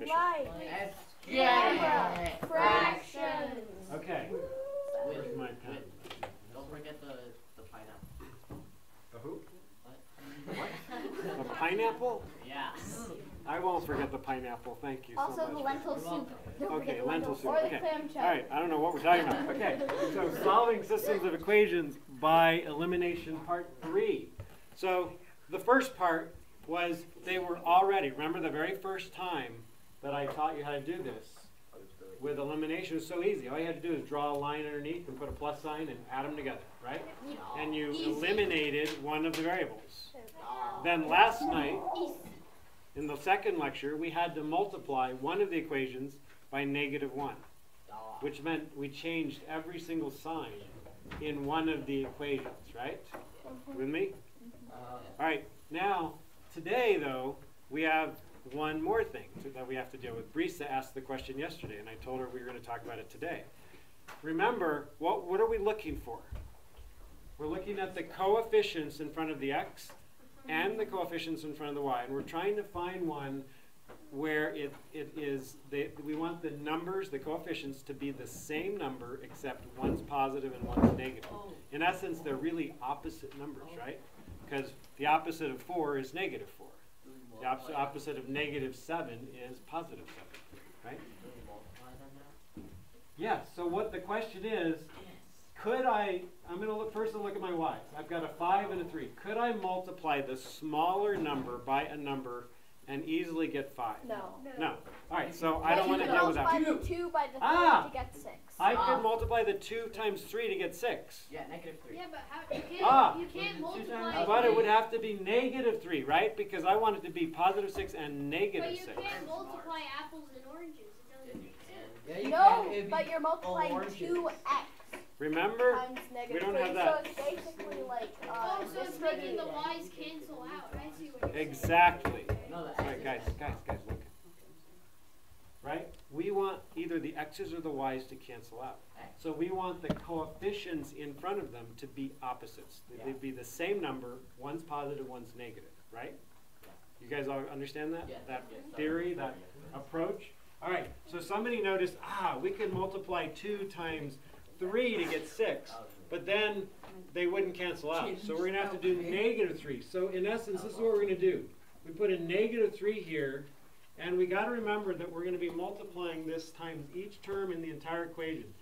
coefficient? Algebra. Fractions. Okay. Where's my pen? Don't forget the pineapple. The who? What? The pineapple? Yeah. I won't forget the pineapple. Thank you so much. Also the lentil soup. Don't Okay, forget the lentil soup. Or the Okay. clam chowder. All right, I don't know what we're talking about. Okay, so solving systems of equations by elimination part 3. So the first part was they were already, remember the very first time that I taught you how to do this with elimination was so easy. All you had to do is draw a line underneath and put a plus sign and add them together, right? And you eliminated one of the variables. Then last night, in the second lecture, we had to multiply one of the equations by -1, which meant we changed every single sign in one of the equations, right? With me? All right, now, today, though, we have one more thing that we have to deal with. Brisa asked the question yesterday, and I told her we were going to talk about it today. Remember, what are we looking for? We're looking at the coefficients in front of the x and the coefficients in front of the y, and we're trying to find one where we want the numbers, the coefficients, to be the same number except one's positive and one's negative. In essence, they're really opposite numbers, right? Because the opposite of 4 is -4. The opposite of -7 is +7, right? Yeah, so what the question is, could I'm going to look first and look at my y's. I've got a 5 and a 3. Could I multiply the smaller number by a number and easily get 5? No. No. All right, so I don't want to deal with that. Multiply the 2 by the 3 to get 6. I could multiply the 2 times 3 to get 6. Yeah, -3. Yeah, but how, you can't multiply. But it would have to be -3, right? Because I want it to be +6 and -6. But you can't multiply apples and oranges. It doesn't make sense. Yeah, you No, can. but you're multiplying oranges. 2x Remember? times -3. We don't have So that. it's basically like Oh, so it's making the distributed. y's cancel out. I see what you're saying. Exactly. No, the Right, guys, look. Right? We want either the x's or the y's to cancel out. So we want the coefficients in front of them to be opposites. They'd be the same number, one's positive, one's negative, right? You guys all understand that? Yes. That Yes. theory, that approach? All right, so somebody noticed, we can multiply 2 times 3 to get 6, but then they wouldn't cancel out. So we're going to have to do -3. So in essence, this is what we're going to do. We put a -3 here, and we got to remember that we're going to be multiplying this times each term in the entire equation.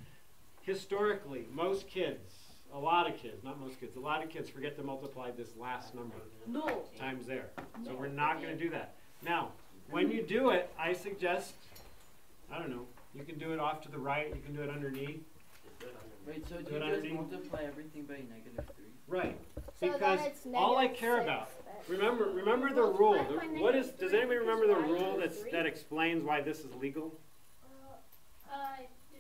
Historically, most kids, a lot of kids, not most kids, a lot of kids forget to multiply this last number times there. So we're not going to do that. Now, when you do it, I suggest, I don't know, you can do it off to the right, you can do it underneath. Wait, so do Do you it just underneath. multiply everything by -3? Right. So Because then it's all I -6 care about, then. remember the rule. Does anybody remember the rule that explains why this is legal?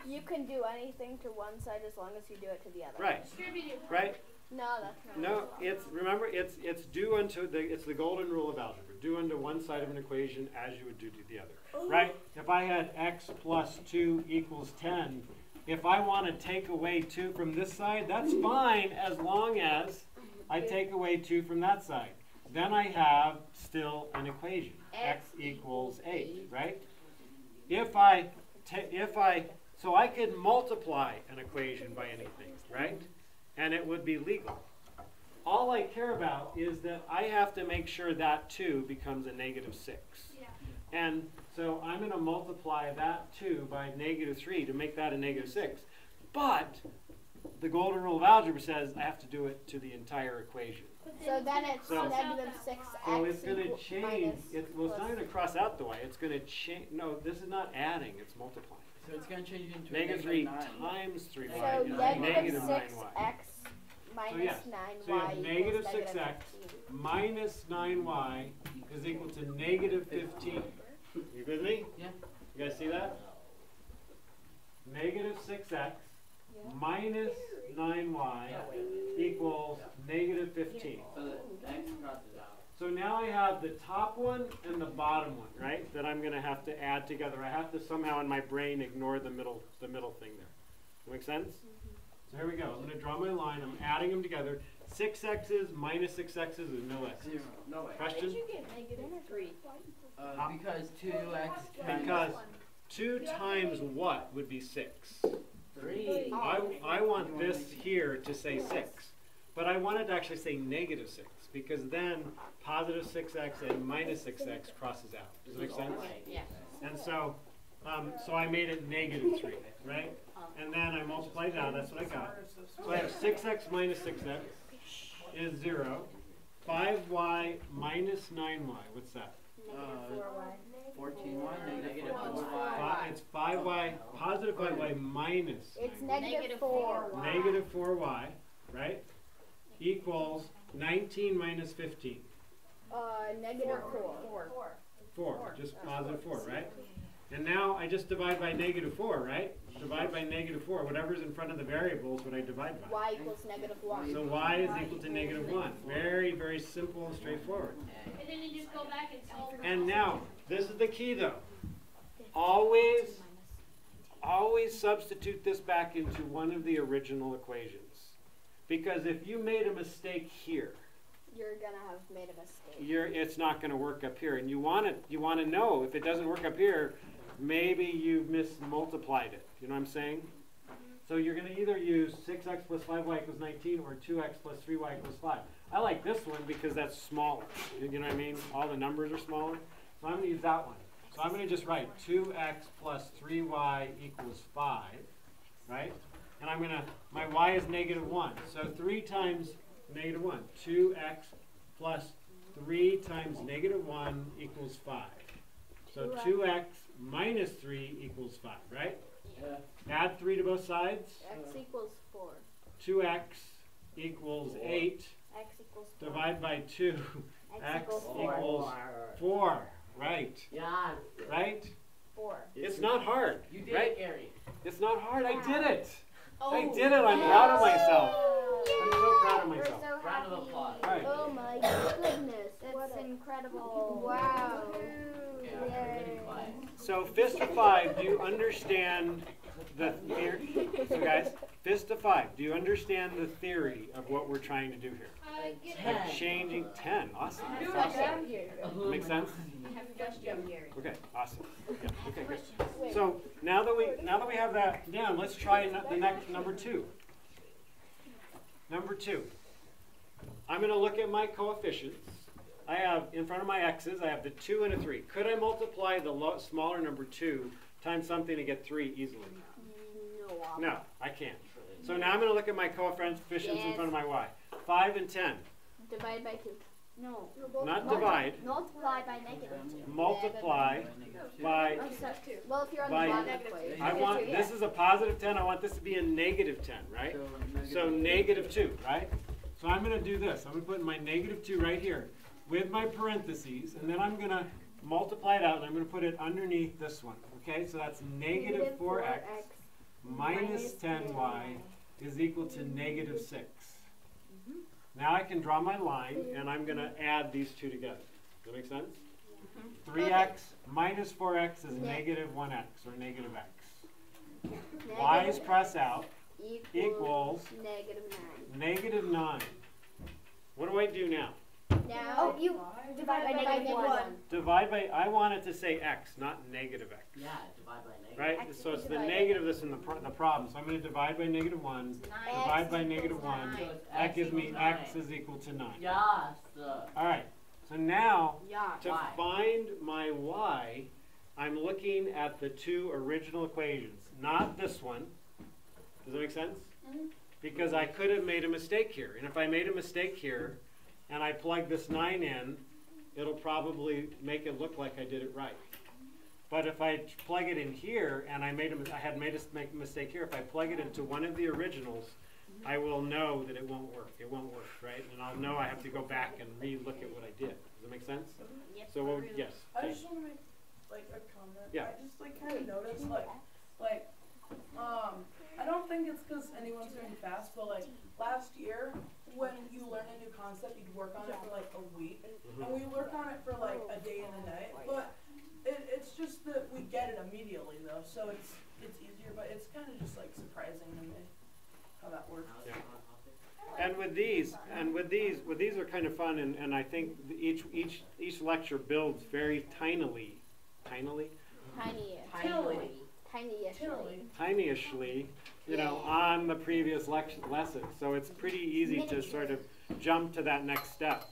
You can do anything to one side as long as you do it to the other. Right. Distributed. Right? No, that's not. No, it's due unto it's the golden rule of algebra. Do unto one side of an equation as you would do to the other. Right? If I had x plus 2 equals 10, if I want to take away 2 from this side, that's fine as long as I take away 2 from that side. Then I have still an equation. X equals 8, right? So I could multiply an equation by anything, right? And it would be legal. All I care about is that I have to make sure that 2 becomes a -6. Yeah. And so I'm going to multiply that 2 by -3 to make that a -6. But the golden rule of algebra says I have to do it to the entire equation. So then it's So- -6x So it's going to change. minus It's not going to cross out the y. It's going to change. No, this is not adding. It's multiplying. So it's going to change into -3 -9. times 3y So is -6x -9y. minus yes. 9y So you have equals -6x -15. minus 9y is equal to -15. You with me? Yeah. You guys see that? -6x minus 9y equals -15. So the x crosses out. So now I have the top one and the bottom one, right? That I'm going to have to add together. I have to somehow in my brain ignore the middle thing there. Make sense? So here we go. I'm going to draw my line. I'm adding them together. 6x's minus 6x's is no x. 0. No way. Question? How did you get -3? Because 2x Because 2 times what would be 6? 3. I want this here to say 6. But I want it to actually say negative 6, because then positive 6x and minus 6x crosses out. Does that make sense? Yeah. And so, so I made it negative 3, right? And then I multiplied it out, that's what I got. So I have 6x minus 6x is 0. 5y minus 9y, what's that? Negative 4y. 14y, negative It's 5y, positive 5y minus It's 9y. negative 4y. Negative 4y, right? Equals 19 minus 15. Negative 4. 4, just positive 4, right? And now I just divide by negative 4, right? Divide by negative 4. Whatever's in front of the variable is what I divide by. Y equals negative 1. So y is equal to negative 1. Very, very simple and straightforward. And then you just go back and solve it. And now, this is the key though. Always substitute this back into one of the original equations. Because if you made a mistake here, You're gonna have made a mistake. it's not going to work up here. And you want to know if it doesn't work up here, maybe you've mismultiplied it. You know what I'm saying? So you're going to either use 6x plus 5y equals 19 or 2x plus 3y equals 5. I like this one because that's smaller. You know what I mean? All the numbers are smaller. So I'm going to use that one. So I'm going to just write 2x plus 3y equals 5, right? And I'm going to, my y is negative 1. So 3 times negative 1. 2x plus 3 times negative 1 equals 5. So 2x minus 3 equals 5, right? Add 3 to both sides. X equals 4. 2x equals 8. X equals 4. Divide by 2. X equals 4. Right. Yeah. Right? 4. It's not hard. You did right? it, Gary. It's not hard. I did it. Oh, I did it. I'm proud of myself. I'm so proud of We're myself. so Round of happy. applause. Right. Oh my goodness. That's incredible. Wow. Okay, we're getting quiet. So fist of 5, do you understand the theory? So guys, fist of 5, do you understand the theory of what we're trying to do here? Get Like changing 10. Awesome. That's awesome. Make sense? Okay, awesome. Yeah, okay, good. So now that we have that down, let's try the next number 2. Number 2. I'm going to look at my coefficients. I have in front of my x's, I have the 2 and a 3. Could I multiply the smaller number 2 times something to get 3 easily? No, I can't. So now I'm going to look at my coefficients in front of my y. 5 and 10. Divide by 2. No. Not divide. Multiply by negative 2. Multiply by. Well, if you're on by- the negative way. I want this is a positive 10. I want this to be a negative 10, right? So negative 2, right? So I'm going to do this. I'm going to put my negative 2 right here with my parentheses, and then I'm going to multiply it out, and I'm going to put it underneath this one. Okay, so that's negative 4x minus 10y is equal to negative 6. Now I can draw my line, and I'm going to add these two together. Does that make sense? 3x minus 4x is negative 1x, or negative x. Y's cross out equals negative 9. -9. What do I do now? Now, you divide by negative 1. Divide by, I want it to say x, not negative x. Yeah, divide by negative. Right? So it's the negative that's in the problem. So I'm going to divide by negative 1. Divide by negative 1. So it's That x gives me equals x 9. is equal to 9. Yes. All right. So now, to Y. find my y, I'm looking at the 2 original equations, not this one. Does that make sense? Because I could have made a mistake here. And if I made a mistake here, and I plug this 9 in, it'll probably make it look like I did it right. But if I plug it in here, and I had made a mistake here, if I plug it into one of the originals, I will know that it won't work. It won't work, right? And I'll know I have to go back and re-look at what I did. Does that make sense? So what would, yes. I Okay. just want to make like a comment. Yeah. I just like kind of noticed like I don't think it's because anyone's doing fast, but like last year when you learn a new concept, you'd work on it for like a week, and we work on it for like a day and a night. But it's just that we get it immediately though, so it's easier. But it's kind of just like surprising to me how that works. Yeah. And with these are kind of fun, and I think each lecture builds very tinily. Tiny. tinyishly, you know, on the previous lesson. So it's pretty easy to sort of jump to that next step.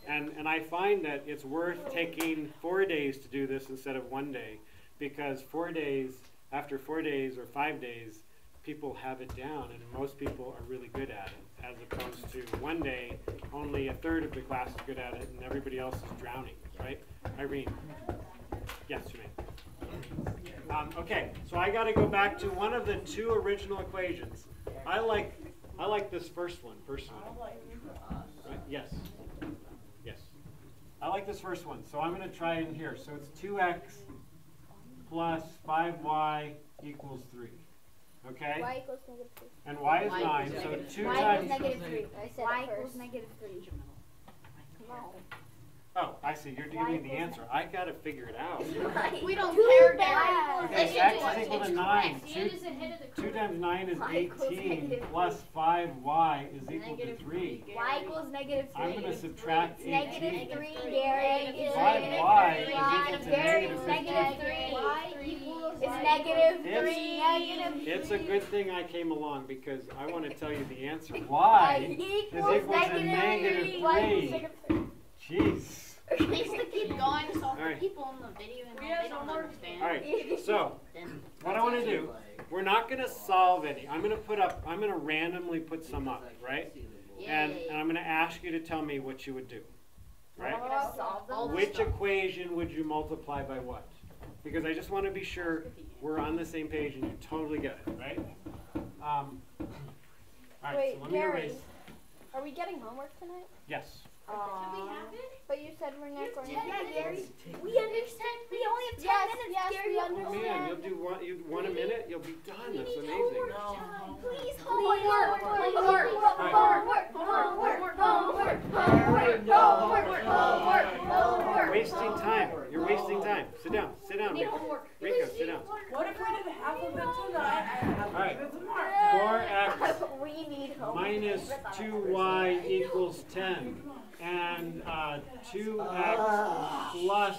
And I find that it's worth taking 4 days to do this instead of 1 day, because 4 days, after 4 days or 5 days, people have it down, and most people are really good at it, as opposed to 1 day, only a third of the class is good at it, and everybody else is drowning, right? Irene? Yes, Jermaine. Okay, so I got to go back to one of the 2 original equations. I like this first one, personally. Right? Yes. Yes. I like this first one, so I'm going to try it here. So it's 2x plus 5y equals 3. Okay? Y equals -3. And y is 9, so 2 times... Y equals -3. I said Y equals -3. Come on. Oh, I see. You're giving me the answer. I got to figure it out. We don't care, Gary. Okay, x is equal to 9. Ian is ahead of the 2 curve. times 9 is Y equals 18, -3. plus 5y is equal to 3. Y equals -3. I'm going to subtract It's 18. -3, Gary. 5y is equal to Gary, negative it's 15. -3. Y equals It's -3. It's a good thing I came along, because I want to tell you the answer. Y is equal to -3. Jeez. It needs to keep going so Alright. people in the video and We they have don't homework. understand. All right, so Then what I want to do, we're not going to solve any. I'm going to randomly put some up, right? And I'm going to ask you to tell me what you would do, right? Which equation would you multiply by what? Because I just want to be sure we're on the same page and you totally get it, right? All right, Wait, so let me Gary. erase. Are we getting homework tonight? Yes. Do we have it? But you said we're not going to. Gary. we understand. We only have 10 Yes, minutes. yes, Gary. we Oh understand. man, you'll do one. You want a minute? You'll be done. That's amazing. Please, Wasting time. You're wasting time. Sit down. Sit down, Rico. Rico, sit down. What if we did half of it tonight and half Alright. of it tomorrow? 4x We need homework. minus 2y equals 10. And 2x plus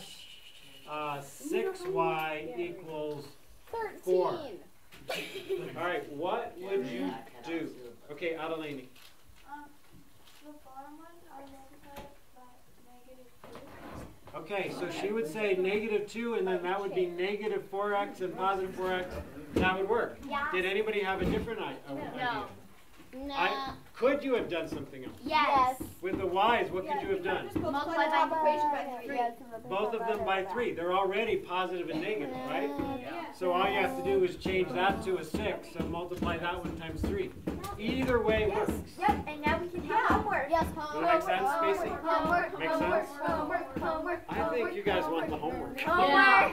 6y equals 4. 13. All right, what would you do? Okay, Adelini. The bottom one, I multiply it by -2. Okay, so she would say -2, and then that would be -4x and positive 4x. That would work. Yeah. Did anybody have a different idea? Could you have done something else? Yes. With the y's, what could you have done? Multiply by equation by 3. Both of them by 3. They're already positive and negative, right? Yeah. So all you have to do is change that to a 6 and multiply that one times 3. Either way works. Yep, and now we can have homework. Yes, Does that make sense, Stacy? Homework. Make sense? Homework. I think you guys want the homework. Homework.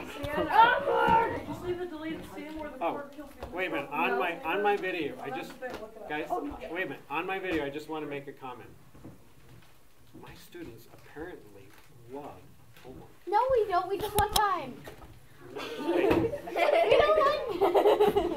Just leave the deleted scene where the Oh, court kills the wait a minute. On my video, I just Look it up. guys, wait a minute. On my video, I just want to make a comment. My students apparently love homework. No, we don't. We just want time. We don't want